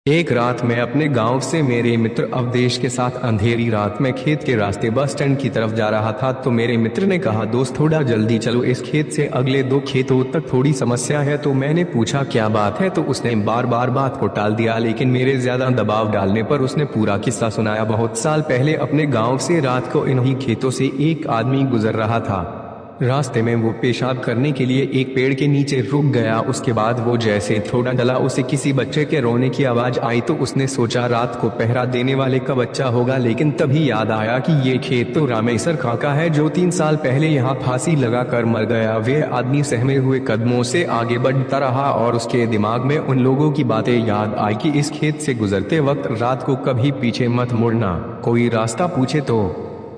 एक रात मैं अपने गांव से मेरे मित्र अवधेश के साथ अंधेरी रात में खेत के रास्ते बस स्टैंड की तरफ जा रहा था। तो मेरे मित्र ने कहा, दोस्त थोड़ा जल्दी चलो, इस खेत से अगले 2 खेतों तक थोड़ी समस्या है। तो मैंने पूछा क्या बात है, तो उसने बार बार बात को टाल दिया, लेकिन मेरे ज्यादा दबाव डालने पर उसने पूरा किस्सा सुनाया। बहुत साल पहले अपने गाँव से रात को इन्हीं खेतों से एक आदमी गुजर रहा था। रास्ते में वो पेशाब करने के लिए एक पेड़ के नीचे रुक गया। उसके बाद वो जैसे थोड़ा चला, उसे किसी बच्चे के रोने की आवाज आई। तो उसने सोचा रात को पहरा देने वाले का बच्चा होगा, लेकिन तभी याद आया कि ये खेत तो रामेश्वर काका है, जो 3 साल पहले यहाँ फांसी लगाकर मर गया। वे आदमी सहमे हुए कदमों से आगे बढ़ता रहा और उसके दिमाग में उन लोगों की बातें याद आई कि इस खेत से गुजरते वक्त रात को कभी पीछे मत मुड़ना, कोई रास्ता पूछे तो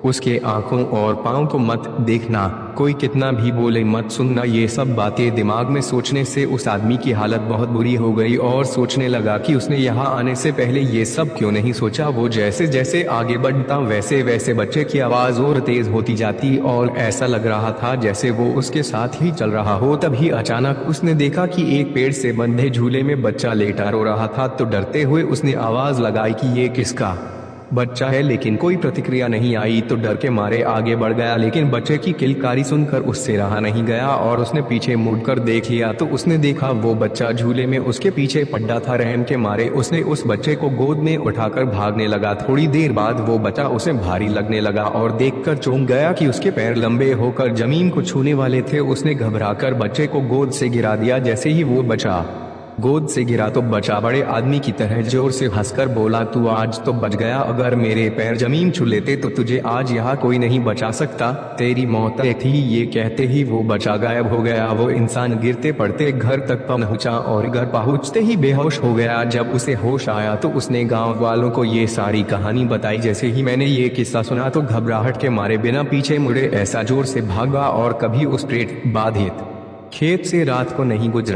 उसके आंखों और पाँव को मत देखना, कोई कितना भी बोले मत सुनना। ये सब बातें दिमाग में सोचने से उस आदमी की हालत बहुत बुरी हो गई और सोचने लगा कि उसने यहाँ आने से पहले ये सब क्यों नहीं सोचा। वो जैसे जैसे आगे बढ़ता वैसे वैसे बच्चे की आवाज और तेज होती जाती और ऐसा लग रहा था जैसे वो उसके साथ ही चल रहा हो। तभी अचानक उसने देखा कि एक पेड़ से बंधे झूले में बच्चा लेटा रो रहा था। तो डरते हुए उसने आवाज लगाई कि ये किसका बच्चा है, लेकिन कोई प्रतिक्रिया नहीं आई। तो डर के मारे आगे बढ़ गया, लेकिन बच्चे की किलकारी सुनकर उससे रहा नहीं गया और उसने पीछे मुड़कर देख लिया। तो उसने देखा वो बच्चा झूले में उसके पीछे पड़ा था। रहम के मारे उसने उस बच्चे को गोद में उठाकर भागने लगा। थोड़ी देर बाद वो बच्चा उसे भारी लगने लगा और देखकर चौंक गया कि उसके पैर लंबे होकर जमीन को छूने वाले थे। उसने घबराकर बच्चे को गोद से गिरा दिया। जैसे ही वो बच्चा गोद से गिरा तो बच्चा बड़े आदमी की तरह जोर से हंसकर बोला, तू आज तो बच गया, अगर मेरे पैर जमीन छू लेते तो तुझे आज यहाँ कोई नहीं बचा सकता, तेरी मौत तय थी। ये कहते ही वो बच्चा गायब हो गया। वो इंसान गिरते पड़ते घर तक पहुंचा और घर पहुंचते ही बेहोश हो गया। जब उसे होश आया तो उसने गाँव वालों को ये सारी कहानी बताई। जैसे ही मैंने ये किस्सा सुना तो घबराहट के मारे बिना पीछे मुड़े ऐसा जोर से भागा और कभी उस पेड़ बाधित खेत से रात को नहीं गुजरा।